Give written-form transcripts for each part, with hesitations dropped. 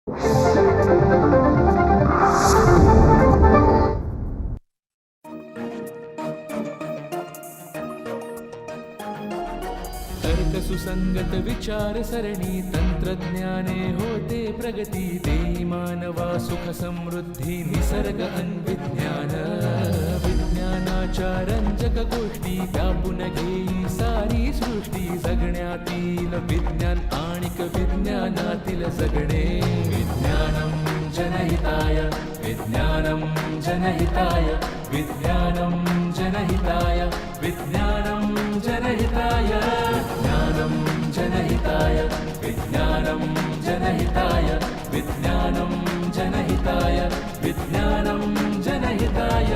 सुसंगत विचार सरणी तंत्रज्ञाने होते प्रगती देई मानवा सुख समृद्धी निसर्ग अन्विज्ञान विज्ञानाच्या रंजक गोष्टी व्यापून घेई सारी सृष्टी जगण्यातील विज्ञान आणिक विज्ञानातील जगणे विज्ञानम जनहिताय विज्ञानम जनहिताय विज्ञानम जनहिताय विज्ञानम जनहिताय विज्ञानम जनहिताय विज्ञानम जनहिताय विज्ञानम जनहिताय विज्ञानम जनहिताय।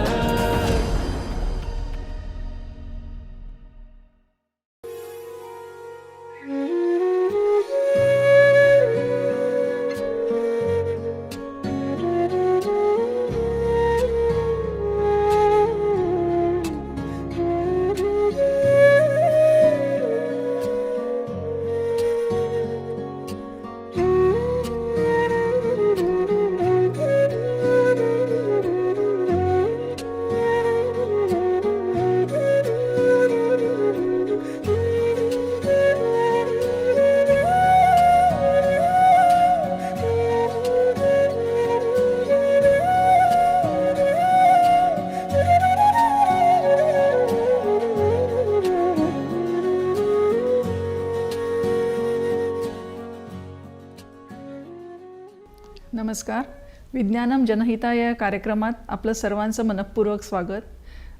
नमस्कार. विज्ञानम जनहिताय या कार्यक्रमात आपलं सर्वांचं मनःपूर्वक स्वागत.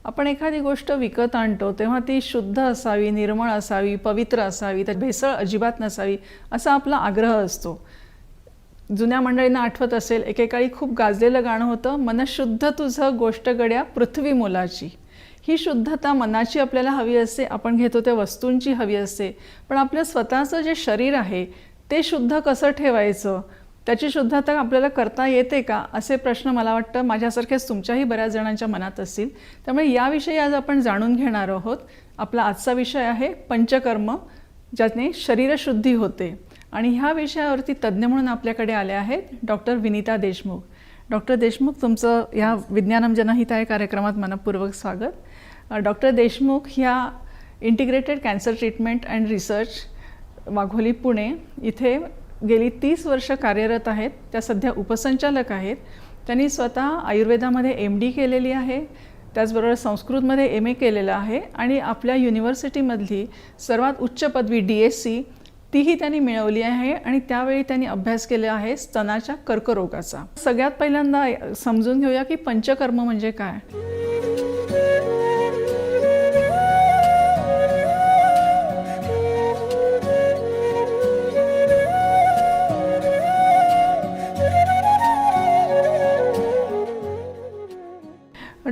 आपण एखादी गोष्ट विकत आणतो तेव्हा ती शुद्ध असावी, निर्मळ असावी, पवित्र असावी, तर भेसळ अजिबात नसावी असा आपला आग्रह असतो. जुन्या मंडळींना आठवत असेल, एकेकाळी खूप गाजलेलं गाणं होतं, मनशुद्ध तुझं गोष्ट गड्या पृथ्वी मोलाची. ही शुद्धता मनाची आपल्याला हवी असते, आपण घेतो त्या वस्तूंची हवी असते. पण आपलं स्वतःचं जे शरीर आहे ते शुद्ध कसं ठेवायचं, त्याची शुद्धता आपल्याला करता येते का, असे प्रश्न मला वाटतं माझ्यासारखेच तुमच्याही बऱ्याच जणांच्या मनात असतील. त्यामुळे याविषयी आज आपण जाणून घेणार आहोत. आपला आजचा विषय आहे पंचकर्म, ज्याने शरीरशुद्धी होते. आणि ह्या विषयावरती तज्ज्ञ म्हणून आपल्याकडे आले आहेत डॉक्टर विनीता देशमुख. डॉक्टर देशमुख, तुमचं ह्या विज्ञानम जनहिताय कार्यक्रमात मनःपूर्वक स्वागत. डॉक्टर देशमुख ह्या integrated cancer treatment and research Wagholi Pune इथे गेली 30 वर्ष कार्यरत आहेत. त्या सध्या उपसंचालक आहेत. त्यांनी स्वतः आयुर्वेदामध्ये MD केलेली आहे, त्याचबरोबर संस्कृतमध्ये MA केलेलं आहे आणि आपल्या युनिव्हर्सिटीमधली सर्वात उच्च पदवी DSc तीही त्यांनी मिळवली आहे. आणि त्यावेळी त्यांनी अभ्यास केला आहे स्तनाच्या कर्करोगाचा. सगळ्यात पहिल्यांदा समजून घेऊया की पंचकर्म म्हणजे काय.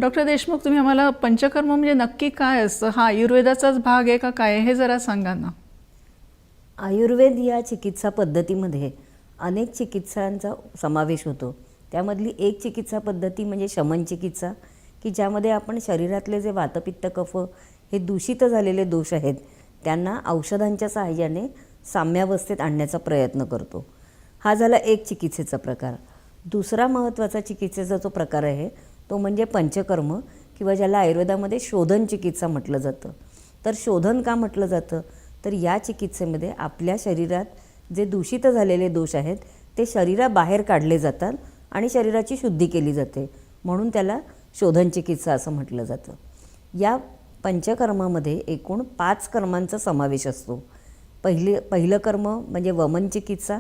डॉक्टर देशमुख, तुम्ही आम्हाला पंचकर्म म्हणजे नक्की काय असतं, हा आयुर्वेदाचाच भाग आहे का काय, हे जरा सांगा ना. आयुर्वेद या चिकित्सा पद्धतीमध्ये अनेक चिकित्सांचा समावेश होतो. त्यामधली एक चिकित्सा पद्धती म्हणजे शमन चिकित्सा, की ज्यामध्ये आपण शरीरातले जे वातपित्त कफ हे दूषित झालेले दोष आहेत त्यांना औषधांच्या सहाय्याने साम्यावस्थेत आणण्याचा प्रयत्न करतो. हा झाला एक चिकित्सेचा प्रकार. दुसरा महत्त्वाचा चिकित्सेचा जो प्रकार आहे तो म्हणजे पंचकर्म, किंवा ज्याला आयुर्वेदामध्ये शोधन चिकित्सा म्हटलं जातं. तर शोधन का म्हटलं जातं, तर या चिकित्सेमध्ये आपल्या शरीरात जे दूषित झालेले दोष आहेत ते शरीराबाहेर काढले जातात आणि शरीराची शुद्धी केली जाते, म्हणून त्याला शोधन चिकित्सा असं म्हटलं जातं. या पंचकर्मामध्ये एकूण 5 कर्मांचा समावेश असतो. पहिलं कर्म म्हणजे वमन चिकित्सा.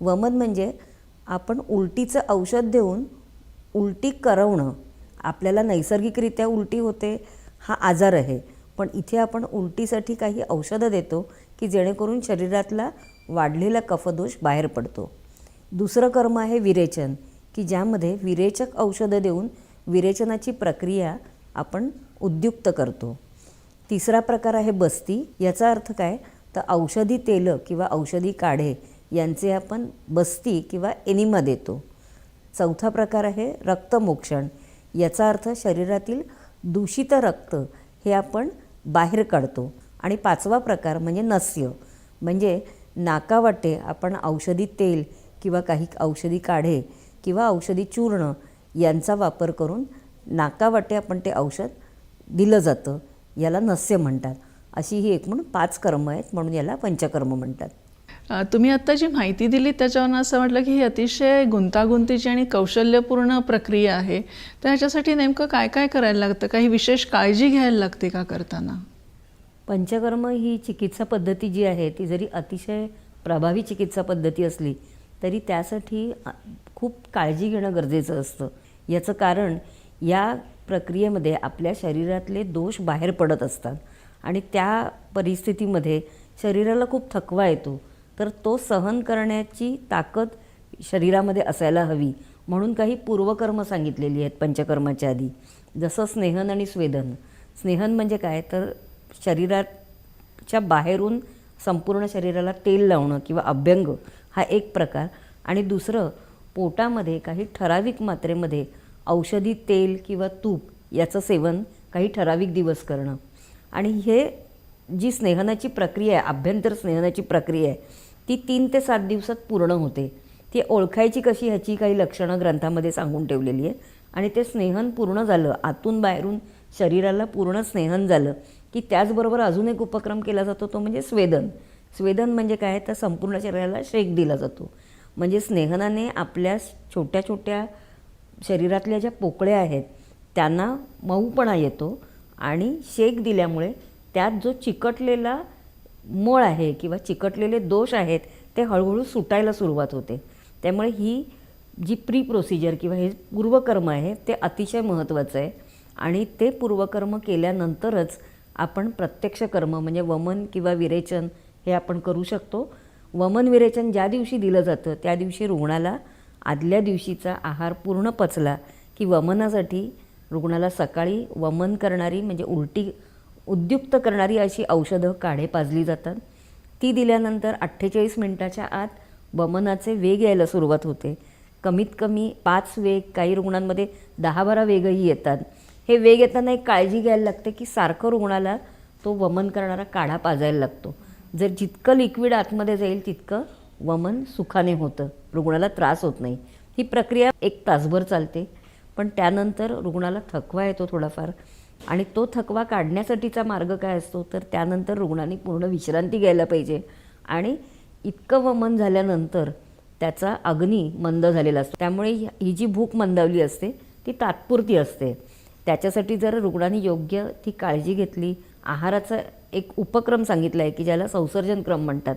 वमन म्हणजे आपण उलटीचं औषध देऊन उलटी करवणं. आपल्याला नैसर्गिकरित्या उलटी होते, हा आजार आहे, पण इथे आपण उलटीसाठी काही औषधं देतो की जेणेकरून शरीरातला वाढलेला कफदोष बाहेर पडतो. दुसरं कर्म आहे विरेचन, की ज्यामध्ये विरेचक औषधं देऊन विरेचनाची प्रक्रिया आपण उद्युक्त करतो. तिसरा प्रकार आहे बस्ती. याचा अर्थ काय, तर औषधी तेलं किंवा औषधी काढे यांचे आपण बस्ती किंवा एनिमा देतो. चौथा प्रकार आहे रक्तमोक्षण. याचा अर्थ शरीरातील दूषित रक्त हे आपण बाहेर काढतो. आणि पाचवा प्रकार म्हणजे नस्य, म्हणजे नाकावाटे आपण औषधी तेल किंवा काही औषधी काढे किंवा औषधी चूर्ण यांचा वापर करून नाकावाटे आपण ते औषध दिलं जातं. याला नस्य म्हणतात. अशी ही एकूण 5 कर्म आहेत, म्हणून याला पंचकर्म म्हणतात. तुम्ही आत्ता जी माहिती दिली त्याच्यावरून असं वाटलं की ही अतिशय गुंतागुंतीची आणि कौशल्यपूर्ण प्रक्रिया आहे. तर ह्याच्यासाठी नेमकं काय काय करायला लागतं? काही विशेष काळजी घ्यायला लागते का करताना? पंचकर्म ही चिकित्सा पद्धती जी आहे ती जरी अतिशय प्रभावी चिकित्सा पद्धती असली तरी त्यासाठी खूप काळजी घेणं गरजेचं असतं. याचं कारण या प्रक्रियेमध्ये आपल्या शरीरातले दोष बाहेर पडत असतात आणि त्या परिस्थितीमध्ये शरीराला खूप थकवा येतो. तर तो सहन करण्याची ताकद शरीरामध्ये असायला हवी, म्हणून काही पूर्वकर्म सांगितलेली आहेत पंचकर्माच्या आधी. जसं स्नेहन आणि स्वेदन. स्नेहन म्हणजे काय तर शरीराच्या बाहेरून संपूर्ण शरीराला तेल लावणं किंवा अभ्यंग हा एक प्रकार, आणि दुसरं पोटामध्ये काही ठराविक मात्रेमध्ये औषधी तेल किंवा तूप याचं सेवन काही ठराविक दिवस करणं. आणि हे जी स्नेहनाची प्रक्रिया आहे, आभ्यंतर स्नेहनाची प्रक्रिया आहे, ती 3 ते 7 दिवसात पूर्ण होते. ती ओळखायची कशी ह्याची काही लक्षणं ग्रंथामध्ये सांगून ठेवलेली आहे. आणि ते स्नेहन पूर्ण झालं, आतून बाहेरून शरीराला पूर्ण स्नेहन झालं की त्याचबरोबर अजून एक उपक्रम केला जातो, तो म्हणजे स्वेदन. स्वेदन म्हणजे काय तर संपूर्ण शरीराला शेक दिला जातो. म्हणजे स्नेहनाने आपल्या छोट्या छोट्या शरीरातल्या ज्या पोकळ्या आहेत त्यांना मऊपणा येतो आणि शेक दिल्यामुळे त्यात जो चिकटलेला मळ आहे किंवा चिकटलेले दोष आहेत ते हळूहळू सुटायला सुरुवात होते. त्यामुळे ही जी प्री प्रोसिजर किंवा हे पूर्वकर्म आहे ते अतिशय महत्त्वाचं आहे. आणि ते पूर्वकर्म केल्यानंतरच आपण प्रत्यक्ष कर्म म्हणजे वमन किंवा विरेचन हे आपण करू शकतो. वमन विरेचन ज्या दिवशी दिलं जातं त्या दिवशी रुग्णाला आदल्या दिवशीचा आहार पूर्ण पचला की वमनासाठी रुग्णाला सकाळी वमन करणारी म्हणजे उलटी उद्युक्त करणारी अशी औषधं काढे पाजली जातात. ती दिल्यानंतर 48 मिनिटाच्या आत वमनाचे वेग यायला सुरुवात होते. कमीत कमी 5 वेग, काही रुग्णांमध्ये 10-12 वेगही येतात. हे वेग येताना एक काळजी घ्यायला लागते की सारखं रुग्णाला तो वमन करणारा काढा पाजायला लागतो. जर जितकं लिक्विड आतमध्ये जाईल तितकं वमन सुखाने होतं, रुग्णाला त्रास होत नाही. ही प्रक्रिया 1 तासभर चालते. पण त्यानंतर रुग्णाला थकवा येतो थोडाफार, आणि तो थकवा काढण्यासाठीचा मार्ग काय असतो तर त्यानंतर रुग्णांनी पूर्ण विश्रांती घ्यायला पाहिजे. आणि इतकं वमन झाल्यानंतर त्याचा अग्नी मंद झालेला असतो. त्यामुळे ही जी भूक मंदावली असते ती तात्पुरती असते. त्याच्यासाठी जर रुग्णांनी योग्य ती काळजी घेतली, आहाराचा एक उपक्रम सांगितला आहे की ज्याला संसर्जन क्रम म्हणतात.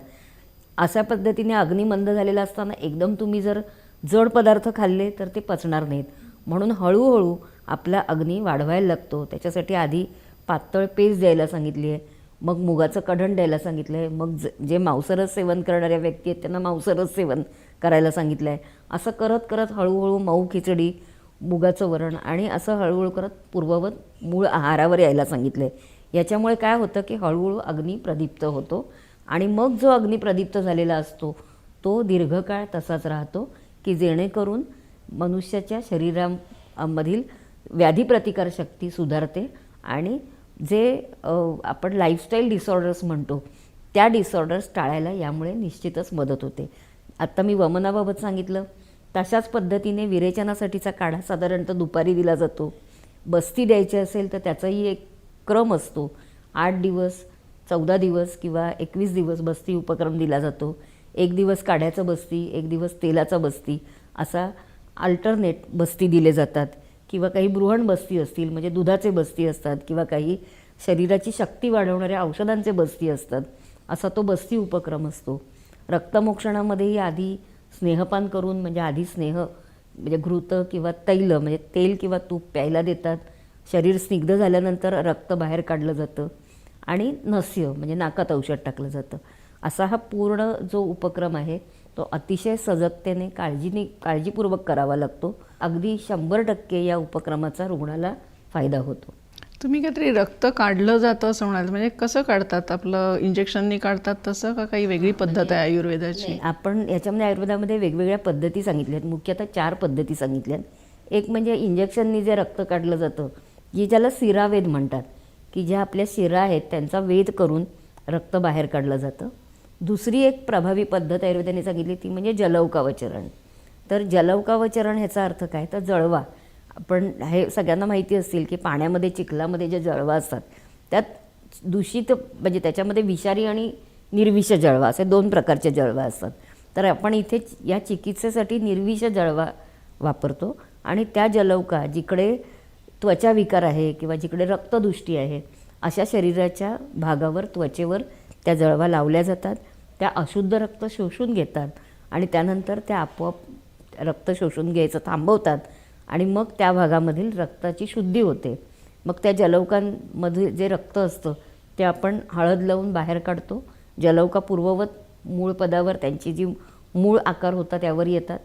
अशा पद्धतीने अग्नी मंद झालेला असताना एकदम तुम्ही जर जड पदार्थ खाल्ले तर ते पचणार नाहीत. म्हणून हळूहळू आपला अग्नी वाढवायला लागतो. त्याच्यासाठी आधी पातळ पेस्ट द्यायला सांगितली आहे, मग मुगाचं कढण द्यायला सांगितलं आहे, मग जे मांसाहार सेवन करणाऱ्या व्यक्ती आहेत त्यांना मांसाहार सेवन करायला सांगितलं आहे. असं करत करत हळूहळू मऊ खिचडी, मुगाचं वरण आणि असं हळूहळू करत पूर्ववत मूळ आहारावर यायला सांगितलं आहे. याच्यामुळे काय होतं की हळूहळू अग्नी प्रदीप्त होतो आणि मग जो अग्नी प्रदीप्त झालेला असतो तो दीर्घकाळ तसाच राहतो की जेणेकरून मनुष्याच्या शरीरामधील व्याधी प्रतिकारशक्ती सुधारते आणि जे आपण लाईफस्टाईल डिसऑर्डर्स म्हणतो त्या डिसऑर्डर्स टाळायला यामुळे निश्चितच मदत होते. आत्ता मी वमनाबाबत सांगितलं, तशाच पद्धतीने विरेचनासाठीचा काढा साधारणतः दुपारी दिला जातो. बस्ती द्यायची असेल तर त्याचाही एक क्रम असतो. 8 दिवस, 14 दिवस किंवा 21 दिवस बस्ती उपक्रम दिला जातो. 1 दिवस काढ्याचं बस्ती, 1 दिवस तेलाचा बस्ती, असा अल्टरनेट बस्ती दिले जातात. किंवा काही बृहण बस्ती असतील म्हणजे दुधाचे बस्ती असतात किंवा काही शरीराची शक्ती वाढवणाऱ्या औषधांचे बस्ती असतात. असा तो बस्ती उपक्रम असतो. रक्तमोक्षणामध्येही आधी स्नेहपान करून म्हणजे आधी स्नेह म्हणजे घृत किंवा तैल म्हणजे तेल किंवा तूप प्यायला देतात. शरीर स्निग्ध झाल्यानंतर रक्त बाहेर काढलं जातं आणि नस्य म्हणजे नाकात औषध टाकलं जातं. असा हा पूर्ण जो उपक्रम आहे तो अतिशय सजगतेने काळजीपूर्वक करावा लागतो. अगदी 100% या उपक्रमाचा रुग्णाला फायदा होतो. तुम्ही काहीतरी रक्त काढलं जातं असं म्हणाल, म्हणजे कसं काढतात? आपलं इंजेक्शननी काढतात तसं का काही वेगळी पद्धत आहे आयुर्वेदाची? आपण याच्यामध्ये आयुर्वेदामध्ये वेगवेगळ्या पद्धती सांगितल्या आहेत. मुख्यतः 4 पद्धती सांगितल्या आहेत. एक म्हणजे इंजेक्शननी जे रक्त काढलं जातं, जी ज्याला शिरावेद म्हणतात, की ज्या आपल्या शिरा आहेत त्यांचा वेध करून रक्त बाहेर काढलं जातं. दुसरी एक प्रभावी पद्धत आयुर्वेदाने सांगितली ती म्हणजे जलौकावचरण. तर जलौकावचरण ह्याचा अर्थ काय, तर जळवा. आपण हे सगळ्यांना माहिती असतील की पाण्यामध्ये चिखलामध्ये जे जळवा असतात त्यात दूषित म्हणजे त्याच्यामध्ये विषारी आणि निर्विष जळवा असे 2 प्रकारचे जळवा असतात. तर आपण इथे या चिकित्सेसाठी निर्विष जळवा वापरतो आणि त्या जलौका जिकडे त्वचा विकार आहे किंवा जिकडे रक्तदुष्टी आहे अशा शरीराच्या भागावर त्वचेवर त्या जळवा लावल्या जातात. त्या अशुद्ध रक्त शोषून घेतात आणि त्यानंतर त्या आपोआप रक्त शोषून घ्यायचं थांबवतात आणि मग त्या भागामधील रक्ताची शुद्धी होते. मग त्या जलौकांमध्ये जे रक्त असतं ते आपण हळद लावून बाहेर काढतो. जलौका पूर्ववत मूळ पदावर त्यांची जी मूळ आकार होता त्यावर येतात.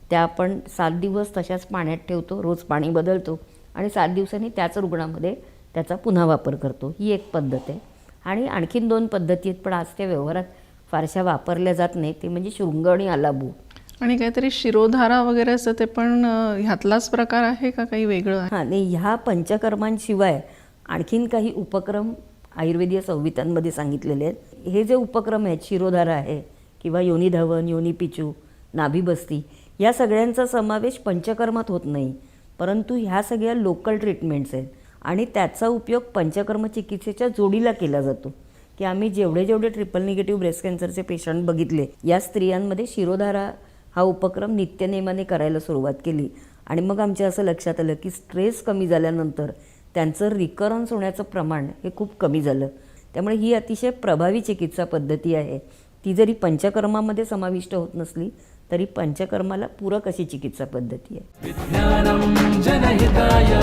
त्या आपण 7 दिवस तशाच पाण्यात ठेवतो, रोज पाणी बदलतो आणि 7 दिवसांनी त्याच रुग्णामध्ये त्याचा पुन्हा वापर करतो. ही एक पद्धत आहे. आणि आणखीन 2 पद्धती आहेत पण आज त्या व्यवहारात फारशा वापरल्या जात नाही. ते म्हणजे शृंग आणि आलाबू. आणि काहीतरी शिरोधारा वगैरे असतं ते पण ह्यातलाच प्रकार आहे का काही वेगळं आहे? हां, नाही, ह्या पंचकर्मांशिवाय आणखीन काही उपक्रम आयुर्वेदीय संहितांमध्ये सांगितलेले आहेत. हे जे उपक्रम आहेत, शिरोधारा आहे किंवा योनिधावन, योनिपिचू, नाभीबस्ती, या सगळ्यांचा समावेश पंचकर्मात होत नाही, परंतु ह्या सगळ्या लोकल ट्रीटमेंट्स आहेत आणि त्याचा उपयोग पंचकर्म चिकित्सेच्या जोडीला केला जातो. की आम्ही जेवढे ट्रिपल निगेटिव्ह ब्रेस्ट कॅन्सरचे पेशंट बघितले या स्त्रियांमध्ये शिरोधारा हा उपक्रम नित्यनेमाने करायला सुरुवात केली आणि मग आमच्या असं लक्षात आलं की स्ट्रेस कमी झाल्यानंतर त्यांचं रिकरन्स होण्याचं प्रमाण हे खूप कमी झालं. त्यामुळे ही अतिशय प्रभावी चिकित्सा पद्धती आहे. ती जरी पंचकर्मामध्ये समाविष्ट होत नसली तरी पंचकर्माला पूरक अशी चिकित्सा पद्धती आहे. विज्ञानम जनहिताय.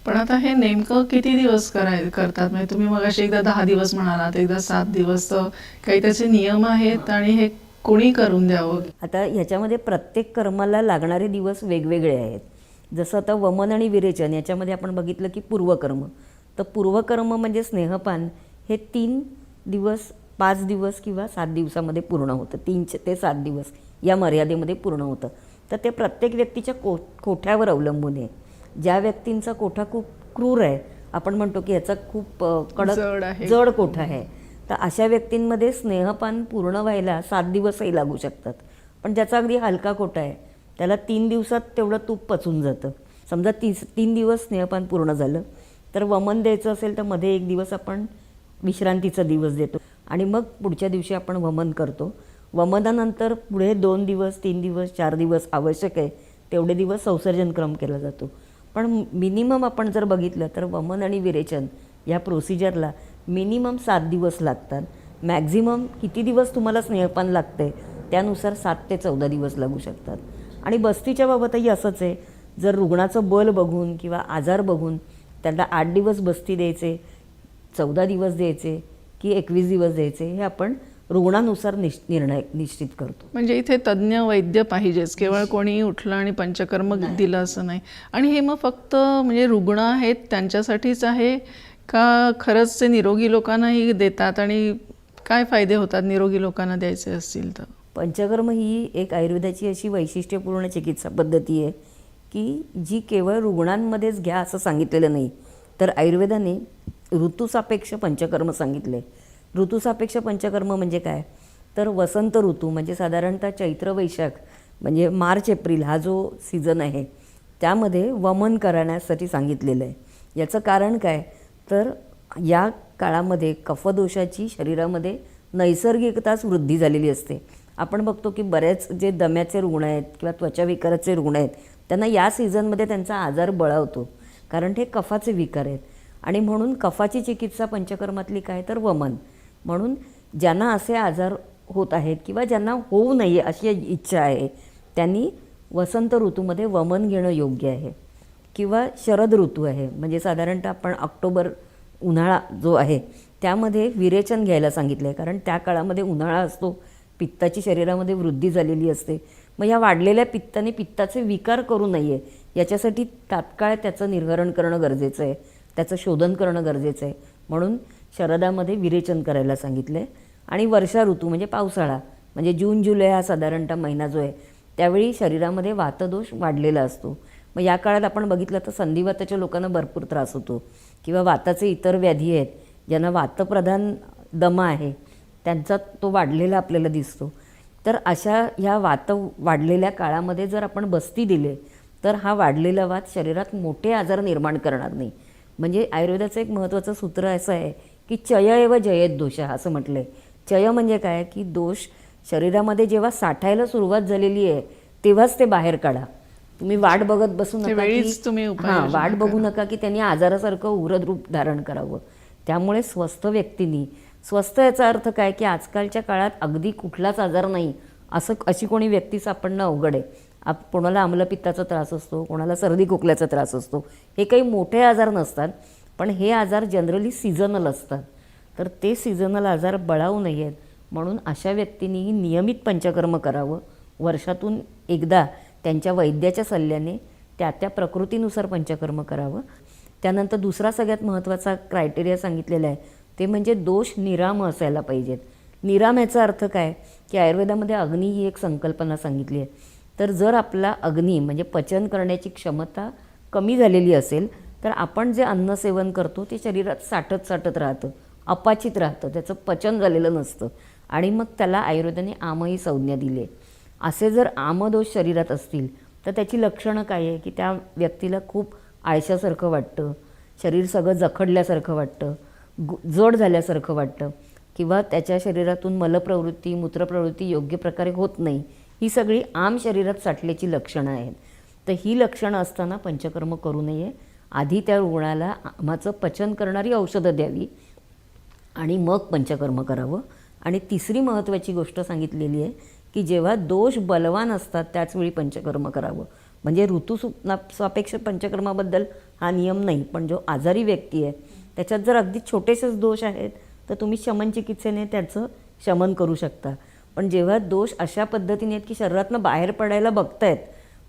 पण आता हे नेमकं किती दिवस करतात? म्हणजे तुम्ही मगाशी एकदा 10 दिवस म्हणालात, एकदा 7 दिवस, तर काही त्याचे नियम आहेत आणि हे कोणी करून द्यावं? आता ह्याच्यामध्ये प्रत्येक कर्माला लागणारे दिवस वेगवेगळे आहेत. जसं आता वमन आणि विरेचन याच्यामध्ये आपण बघितलं की पूर्वकर्म. तर पूर्वकर्म म्हणजे स्नेहपान हे 3 दिवस, 5 दिवस किंवा 7 दिवसामध्ये पूर्ण होतं. 3 ते 7 दिवस या मर्यादेमध्ये पूर्ण होतं. तर ते प्रत्येक व्यक्तीच्या कोठ्यावर अवलंबून आहे. ज्या व्यक्तींचा कोठा खूप क्रूर आहे, आपण म्हणतो की याचा खूप कडक जड कोठा आहे, तर अशा व्यक्तींमध्ये स्नेहपान पूर्ण व्हायला 7 दिवसही लागू शकतात. पण ज्याचा अगदी हलका कोठा आहे त्याला 3 दिवसात तेवढं तूप पचून जातं. समजा 3 दिवस स्नेहपान पूर्ण झालं तर वमन द्यायचं असेल तर मध्ये 1 दिवस आपण विश्रांतीचा दिवस देतो आणि मग पुढच्या दिवशी आपण वमन करतो. वमनानंतर पुढे 2 दिवस, 3 दिवस, 4 दिवस आवश्यक आहे तेवढे दिवस संसर्जन क्रम केला जातो. पण मिनिमम आपण जर बघितलं तर वमन आणि विरेचन या प्रोसिजरला मिनिमम 7 दिवस लागतात. मॅक्झिमम किती दिवस तुम्हाला स्नेहपान लागते त्यानुसार 7 ते 14 दिवस लागू शकतात. आणि बस्तीच्या बाबतही असंच आहे. जर रुग्णाचं बल बघून किंवा आजार बघून त्यांना 8 दिवस बस्ती द्यायचे, 14 दिवस द्यायचे की 21 दिवस द्यायचे हे आपण रुग्णानुसार निर्णय निश्चित करतो. म्हणजे इथे तज्ज्ञ वैद्य पाहिजेच, केवळ कोणीही उठलं आणि पंचकर्म दिलं असं नाही. आणि हे मग फक्त म्हणजे रुग्ण आहेत त्यांच्यासाठीच आहे का खरंच ते निरोगी लोकांनाही देतात? आणि काय फायदे होतात निरोगी लोकांना द्यायचे असतील तर? पंचकर्म ही एक आयुर्वेदाची अशी वैशिष्ट्यपूर्ण चिकित्सा पद्धती आहे की जी केवळ रुग्णांमध्येच घ्या असं सांगितलेलं नाही, तर आयुर्वेदाने ऋतुसापेक्ष पंचकर्म सांगितले. ऋतुसापेक्ष पंचकर्म म्हणजे काय, तर वसंत ऋतू म्हणजे साधारणतः चैत्र वैशाख म्हणजे मार्च एप्रिल हा जो सीझन आहे त्यामध्ये वमन करण्यासाठी सांगितलेलं आहे. याचं कारण काय, तर या काळामध्ये कफदोषाची शरीरामध्ये नैसर्गिकताच वृद्धी झालेली असते. आपण बघतो की बरेच जे दम्याचे रुग्ण आहेत किंवा त्वचाविकाराचे रुग्ण आहेत त्यांना या सीझनमध्ये त्यांचा आजार बळावतो, कारण ते कफाचे विकार आहेत. आणि म्हणून कफाची चिकित्सा पंचकर्मातली काय, तर वमन. म्हणून ज्यांना असे आजार होत आहेत किंवा ज्यांना होऊ नये अशी इच्छा आहे त्यांनी वसंत ऋतूमध्ये वमन घेणं योग्य आहे. किंवा शरद ऋतू आहे म्हणजे साधारणतः आपण ऑक्टोबर उन्हाळा जो आहे त्यामध्ये विरेचन घ्यायला सांगितलं आहे, कारण त्या काळामध्ये उन्हाळा असतो, पित्ताची शरीरामध्ये वृद्धी झालेली असते. मग ह्या वाढलेल्या पित्ताने पित्ताचे विकार करू नये याच्यासाठी तात्काळ त्याचं निर्हरण करणं गरजेचं आहे, त्याचं शोधन करणं गरजेचं आहे. म्हणून शरदामध्ये विरेचन करायला सांगितलं आहे. आणि वर्षा ऋतू म्हणजे पावसाळा म्हणजे जून जुलै हा साधारणतः महिना जो आहे त्यावेळी शरीरामध्ये वातदोष वाढलेला असतो. मग या काळात आपण बघितलं तर संधिवाताच्या लोकांना भरपूर त्रास होतो किंवा वाताचे इतर व्याधी आहेत ज्यांना वातप्रधान दमा आहे त्यांचा तो वाढलेला आपल्याला दिसतो. तर अशा ह्या वात वाढलेल्या काळामध्ये जर आपण बस्ती दिले तर हा वाढलेला वात शरीरात मोठे आजार निर्माण करणार नाही. म्हणजे आयुर्वेदाचं एक महत्त्वाचं सूत्र असं आहे की चय एव जयेत दोष असं म्हटलं आहे. चय म्हणजे काय की दोष शरीरामध्ये जेव्हा साठायला सुरुवात झालेली आहे तेव्हाच ते बाहेर काढा. तुम्ही वाट बघत बसू नका वेळीच तुम्ही उपाययोजना वाट बघू नका की त्यांनी आजारासारखं उग्र रूप धारण करावं. त्यामुळे स्वस्थ व्यक्तींनी, स्वस्थ याचा अर्थ काय की आजकालच्या काळात अगदी कुठलाच आजार नाही अशी कोणी व्यक्ती सापडणं अवघड आहे. कोणाला आम्लपित्ताचा त्रास असतो, कोणाला सर्दी खोकल्याचा त्रास असतो. हे काही मोठे आजार नसतात, पण हे आजार जनरली सिझनल असतात. तर ते सिझनल आजार बळावू नयेत म्हणून अशा व्यक्तींनीही नियमित पंचकर्म करावं. वर्षातून एकदा त्यांच्या वैद्याच्या सल्ल्याने त्या प्रकृतीनुसार पंचकर्म करावं. त्यानंतर दुसरा सगळ्यात महत्त्वाचा क्रायटेरिया सांगितलेला आहे ते म्हणजे दोष निराम असायला पाहिजेत. निराम याचा अर्थ काय की आयुर्वेदामध्ये अग्नी ही एक संकल्पना सांगितली आहे. तर जर आपला अग्नी म्हणजे पचन करण्याची क्षमता कमी झालेली असेल तर आपण जे अन्न सेवन करतो ते शरीरात साठत राहतं, अपाचित राहतं, त्याचं पचन झालेलं नसतं आणि मग त्याला आयुर्वेदाने आमही संज्ञा दिली आहे. असे जर आमदोष शरीरात असतील तर त्याची लक्षणं काय आहे की त्या व्यक्तीला खूप आळशासारखं वाटतं, शरीर सगळं जखडल्यासारखं वाटतं, जड झाल्यासारखं वाटतं किंवा त्याच्या शरीरातून मलप्रवृत्ती मूत्रप्रवृत्ती योग्य प्रकारे होत नाही. ही सगळी आम शरीरात साठल्याची लक्षणं आहेत. तर ही लक्षणं असताना पंचकर्म करू नये. आधी त्या रुग्णाला आमाचं पचन करणारी औषधं द्यावी आणि मग पंचकर्म करावं. आणि तिसरी महत्त्वाची गोष्ट सांगितलेली आहे की जेव्हा दोष बलवान असतात त्याचवेळी पंचकर्म करावं. म्हणजे ऋतुसापेक्ष पंचकर्माबद्दल हा नियम नाही, पण जो आजारी व्यक्ती आहे त्याच्यात जर अगदी छोटेसेच दोष आहेत तर तुम्ही शमन चिकित्सेने त्याचं शमन करू शकता. पण जेव्हा दोष अशा पद्धतीने आहेत की शरीरातनं बाहेर पडायला बघतायत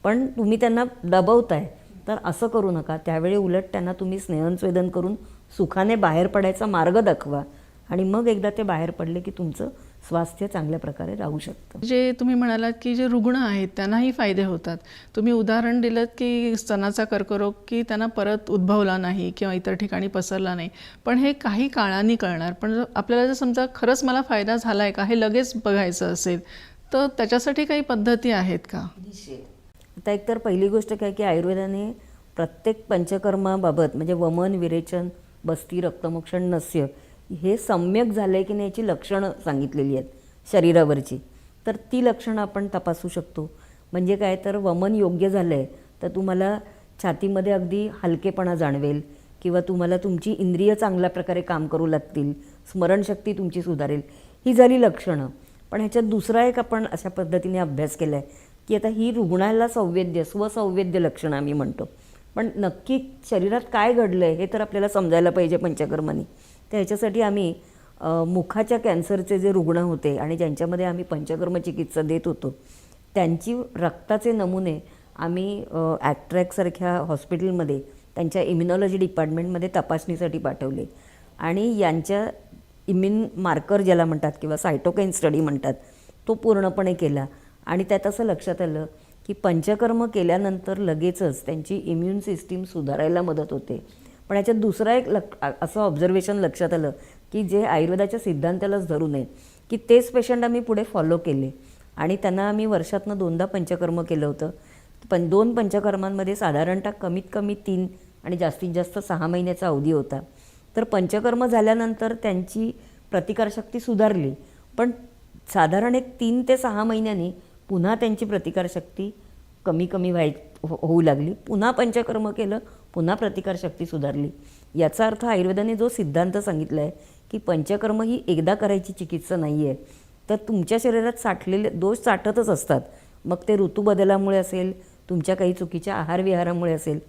पण तुम्ही त्यांना दबवताय तर असं करू नका. त्यावेळी उलट त्यांना तुम्ही स्नेहस्वेदन करून सुखाने बाहेर पडायचा मार्ग दाखवा आणि मग एकदा ते बाहेर पडले की तुमचं स्वास्थ्य चांगल्या प्रकारे राहू शकतं. जे तुम्ही म्हणालात की जे रुग्ण आहेत त्यांनाही फायदे होतात. तुम्ही उदाहरण दिलं की स्तनाचा कर्करोग की त्यांना परत उद्भवला नाही किंवा इतर ठिकाणी पसरला नाही, पण हे काही काळाने कळणार. पण आपल्याला जर समजा खरंच मला फायदा झाला आहे का हे लगेच बघायचं असेल तर त्याच्यासाठी काही पद्धती आहेत का? आता एकतर पहिली गोष्ट काय की आयुर्वेदाने प्रत्येक पंचकर्माबाबत म्हणजे वमन, विरेचन, बस्ती, रक्तमोक्षण, नस्य हे सम्यक झालं आहे की नाही याची लक्षणं सांगितलेली आहेत शरीरावरची. तर ती लक्षणं आपण तपासू शकतो. म्हणजे काय तर वमन योग्य झालं आहे तर तुम्हाला छातीमध्ये अगदी हलकेपणा जाणवेल किंवा तुम्हाला तुमची इंद्रिय चांगल्या प्रकारे काम करू लागतील, स्मरणशक्ती तुमची सुधारेल. ही झाली लक्षणं. पण ह्याच्यात दुसरा एक आपण अशा पद्धतीने अभ्यास केला आहे की आता ही रुग्णाला स्वसंवेद्य लक्षणं आम्ही म्हणतो. पण नक्की शरीरात काय घडलं आहे हे तर आपल्याला समजायला पाहिजे पंचकर्माने. तर ह्याच्यासाठी आम्ही मुखाच्या कॅन्सरचे जे रुग्ण होते आणि ज्यांच्यामध्ये आम्ही पंचकर्म चिकित्सा देत होतो त्यांची रक्ताचे नमुने आम्ही ॲक्ट्रॅकसारख्या हॉस्पिटलमध्ये त्यांच्या इम्युनॉलॉजी डिपार्टमेंटमध्ये तपासणीसाठी पाठवले आणि यांच्या इम्युन मार्कर ज्याला म्हणतात किंवा सायटोकाईन स्टडी म्हणतात तो पूर्णपणे केला. आणि त्यात असं लक्षात आलं की पंचकर्म केल्यानंतर लगेचच त्यांची इम्युन सिस्टीम सुधारायला मदत होते. पण याच्यात दुसरा एक असं ऑब्झर्वेशन लक्षात आलं की जे आयुर्वेदाच्या सिद्धांतालाच धरू नये की तेच पेशंट आम्ही पुढे फॉलो केले आणि त्यांना आम्ही वर्षातनं 2दा पंचकर्म केलं होतं. पण 2 पंचकर्मांमध्ये साधारणतः कमीत कमी 3 आणि जास्तीत जास्त 6 महिन्याचा अवधी होता. तर पंचकर्म झाल्यानंतर त्यांची प्रतिकारशक्ती सुधारली, पण साधारण एक 3 ते 6 महिन्यांनी पुन्हा त्यांची प्रतिकारशक्ती कमी होऊ लागली. पुन्हा पंचकर्म केलं, पुन्हा प्रतिकारशक्ती सुधारली. याचा अर्थ आयुर्वेदाने जो सिद्धांत सांगितला आहे की पंचकर्म ही एकदा करायची चिकित्सा नाही आहे. तर तुमच्या शरीरात साठलेले दोष साठतच असतात. मग ते ऋतूबदलामुळे असेल, तुमच्या काही चुकीच्या आहारविहारामुळे असेल,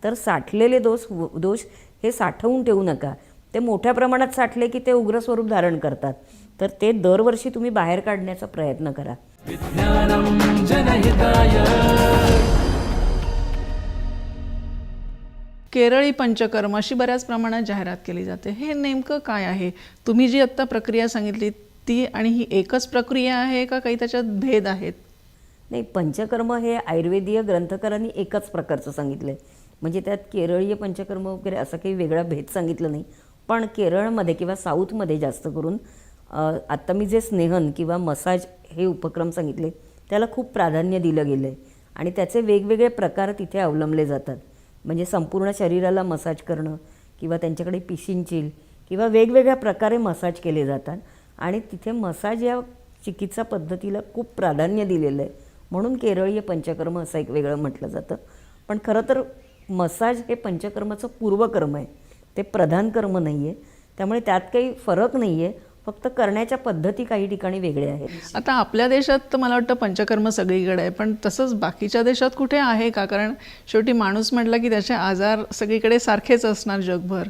तर साठलेले दोष हे साठवून ठेवू नका. ते मोठ्या प्रमाणात साठले की ते उग्र स्वरूप धारण करतात. तर ते दरवर्षी तुम्ही बाहेर काढण्याचा प्रयत्न करा. विज्ञानम जनहिताय. केरळी पंचकर्म अशी बऱ्याच प्रमाणात जाहिरात केली जाते. हे नेमकं काय आहे? तुम्ही जी आत्ता प्रक्रिया सांगितली ती आणि ही एकच प्रक्रिया आहे का काही त्याच्यात भेद आहेत? नाही, पंचकर्म हे आयुर्वेदीय ग्रंथकारांनी एकाच प्रकारचं सांगितलं आहे. म्हणजे त्यात केरळीय पंचकर्म वगैरे असा काही वेगळा भेद सांगितला नाही. पण केरळमध्ये किंवा साऊथमध्ये जास्त करून आत्ता मी जे स्नेहन किंवा मसाज हे उपक्रम सांगितले त्याला खूप प्राधान्य दिलं गेलं आहे आणि त्याचे वेगवेगळे प्रकार तिथे अवलंबले जातात. म्हणजे संपूर्ण शरीराला मसाज करणं किंवा त्यांच्याकडे पिशिंचील किंवा वेगवेगळ्या प्रकारे मसाज केले जातात आणि तिथे मसाज या चिकित्सा पद्धतीला खूप प्राधान्य दिलेलं आहे. म्हणून केरळीय पंचकर्म असं एक वेगळं म्हटलं जातं. पण खरं तर मसाज हे पंचकर्माचं पूर्वकर्म आहे, ते प्रधान कर्म नाही आहे. त्यामुळे त्यात काही फरक नाही आहे, फक्त करण्याच्या पद्धती काही ठिकाणी वेगळ्या आहेत. आता आपल्या देशात तर मला वाटतं पंचकर्म सगळीकडे आहे, पण तसंच बाकीच्या देशात कुठे आहे का? कारण शेवटी माणूस म्हटला की त्याचे आजार सगळीकडे सारखेच असणार जगभर.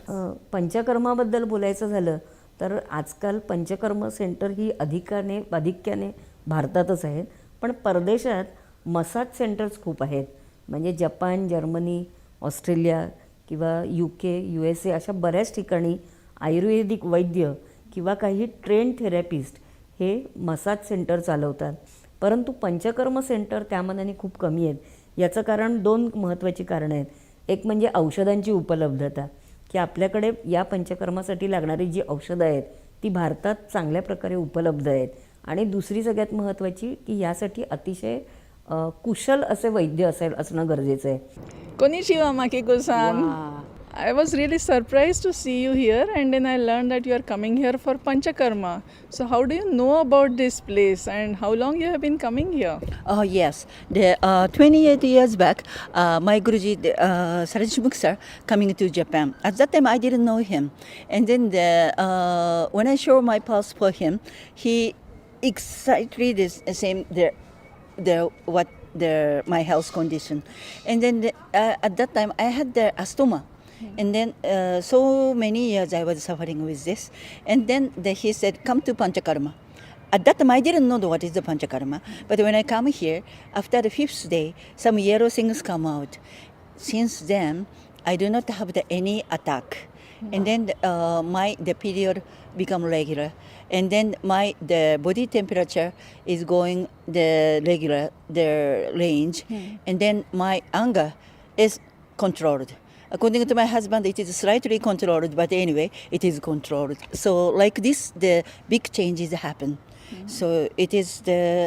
पंचकर्माबद्दल बोलायचं झालं तर आजकाल पंचकर्म सेंटर ही आधिक्याने भारतातच आहेत. पण परदेशात मसाज सेंटर्स खूप आहेत. म्हणजे जपान, जर्मनी, ऑस्ट्रेलिया किंवा UK, USA अशा बऱ्याच ठिकाणी आयुर्वेदिक वैद्य किंवा काही ट्रेन थेरपिस्ट हे मसाज सेंटर चालवतात. परंतु पंचकर्म सेंटर त्या मानाने खूप कमी आहेत. याचं कारण 2 महत्त्वाची कारणं आहेत. एक म्हणजे औषधांची उपलब्धता, की आपल्याकडे या पंचकर्मासाठी लागणारी जी औषधं आहेत ती भारतात चांगल्या प्रकारे उपलब्ध आहेत. आणि दुसरी सगळ्यात महत्त्वाची की यासाठी अतिशय कुशल असे वैद्य असणं गरजेचं आहे. Konnichiwa, Makiko-san. I was really surprised to see you here, and then I learned that you are coming here for Panchakarma. So how do you know about this place and how long you have been coming here? Yes, 28 years back, my Guruji, Sarajmukh sir, coming to Japan. At that time, I didn't know him. And then when I showed my pulse for him, he exactly the same my health condition. And then at that time, I had the asthma. And then so many years I was suffering with this. And then he said, come to Panchakarma. At that time I didn't know what is the Panchakarma. But when I come here, after the 5th day, some yellow things come out. Since then, I do not have any attack. And then the period become regular. And then the body temperature is going the regular, the range. And then my anger is controlled. According to my husband, it is slightly controlled, but anyway, it is controlled. So like this, the big changes happen. So it is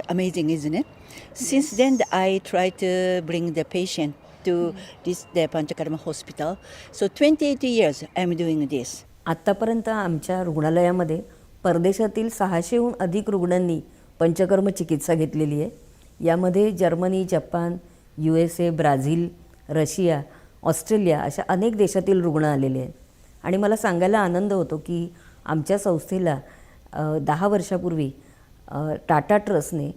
amazing, isn't it? Since then, I try to bring the patient to the Panchakarma hospital. So 28 years I'm doing this. आत्तापर्यंत आमच्या रुग्णालयामध्ये परदेशातील 600हून अधिक रुग्णांनी पंचकर्म चिकित्सा घेतलेली आहे. यामध्ये Germany, Japan, USA, Brazil, Russia, Australia अशा अनेक देशातील रुग्ण आलेले आहेत. आणि मला सांगायला आनंद होतो की आमच्या संस्थेला 10 वर्षापूर्वी टाटा ट्रस्टने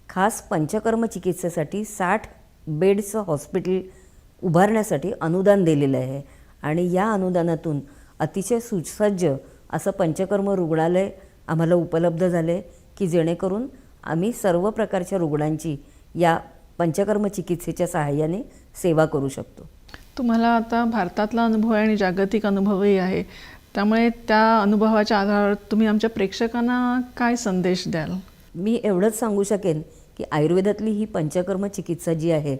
खास पंचकर्म चिकित्सेसाठी 60 बेड्सचं हॉस्पिटल उभारण्यासाठी अनुदान दिलेलं आहे. आणि या अनुदानातून अतिशय सुसज्ज असं पंचकर्म रुग्णालय आम्हाला उपलब्ध झालं आहे की जेणेकरून आम्ही सर्व प्रकारच्या रुग्णांची या पंचकर्म चिकित्सेच्या सहाय्याने सेवा करू शकतो. तुम्हाला आता भारतातला अनुभव आहे आणि जागतिक अनुभवही आहे, त्यामुळे त्या अनुभवाच्या आधारावर तुम्ही आमच्या प्रेक्षकांना काय संदेश द्याल? मी एवढंच सांगू शकेन की आयुर्वेदातली ही पंचकर्म चिकित्सा जी आहे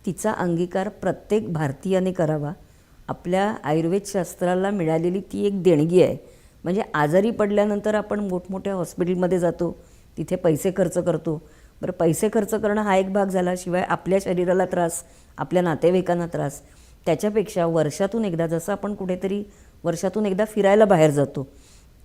तिचा अंगीकार प्रत्येक भारतीयाने करावा. आपल्या आयुर्वेदशास्त्राला मिळालेली ती एक देणगी आहे. म्हणजे आजारी पडल्यानंतर आपण मोठमोठ्या हॉस्पिटलमध्ये जातो, तिथे पैसे खर्च करतो. बरं, पैसे खर्च करणं हा एक भाग झाला, शिवाय आपल्या शरीराला त्रास, आपल्या नातेवाईकांना त्रास. त्याच्यापेक्षा वर्षातून एकदा, जसं आपण कुठेतरी वर्षातून एकदा फिरायला बाहेर जातो,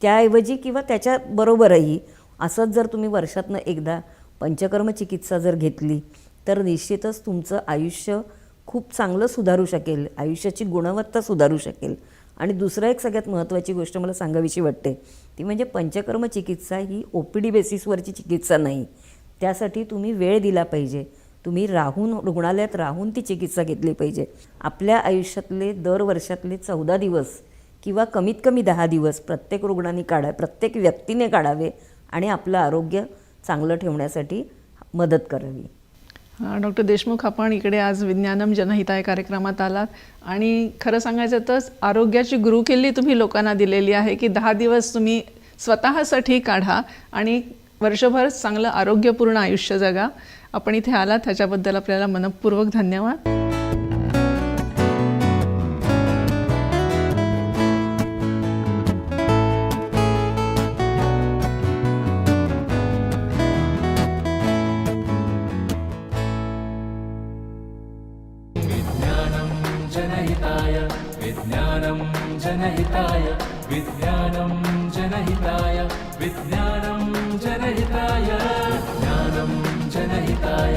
त्याऐवजी किंवा त्याच्याबरोबरही असंच जर तुम्ही वर्षातनं एकदा पंचकर्म चिकित्सा जर घेतली तर निश्चितच तुमचं आयुष्य खूप चांगलं सुधारू शकेल, आयुष्याची गुणवत्ता सुधारू शकेल. आणि दुसरं एक सगळ्यात महत्त्वाची गोष्ट मला सांगावीशी वाटते ती म्हणजे पंचकर्म चिकित्सा ही OPD बेसिसवरची चिकित्सा नाही. त्यासाठी तुम्ही वेळ दिला पाहिजे, तुम्ही रुग्णालयात राहून ती चिकित्सा घेतली पाहिजे. आपल्या आयुष्यातले दर वर्षातले 14 दिवस किंवा कमीत कमी 10 दिवस प्रत्येक रुग्णाने प्रत्येक व्यक्तीने काढावे आणि आपलं आरोग्य चांगलं ठेवण्यासाठी मदत करावी. डॉक्टर देशमुख, आपण इकडे आज विज्ञानम जनहिताय कार्यक्रमात आलात आणि खरं सांगायचं तर आरोग्याची गुरुकिल्ली तुम्ही लोकांना दिलेली आहे की 10 दिवस तुम्ही स्वतःसाठी काढा आणि वर्षभर चांगलं आरोग्यपूर्ण आयुष्य जगा. आपण इथे आलात त्याच्याबद्दल आपल्याला मनपूर्वक धन्यवाद. विज्ञानं जनहिताय विज्ञानं जनहिताय विज्ञानं जनहिताय विज्ञानं जनहिताय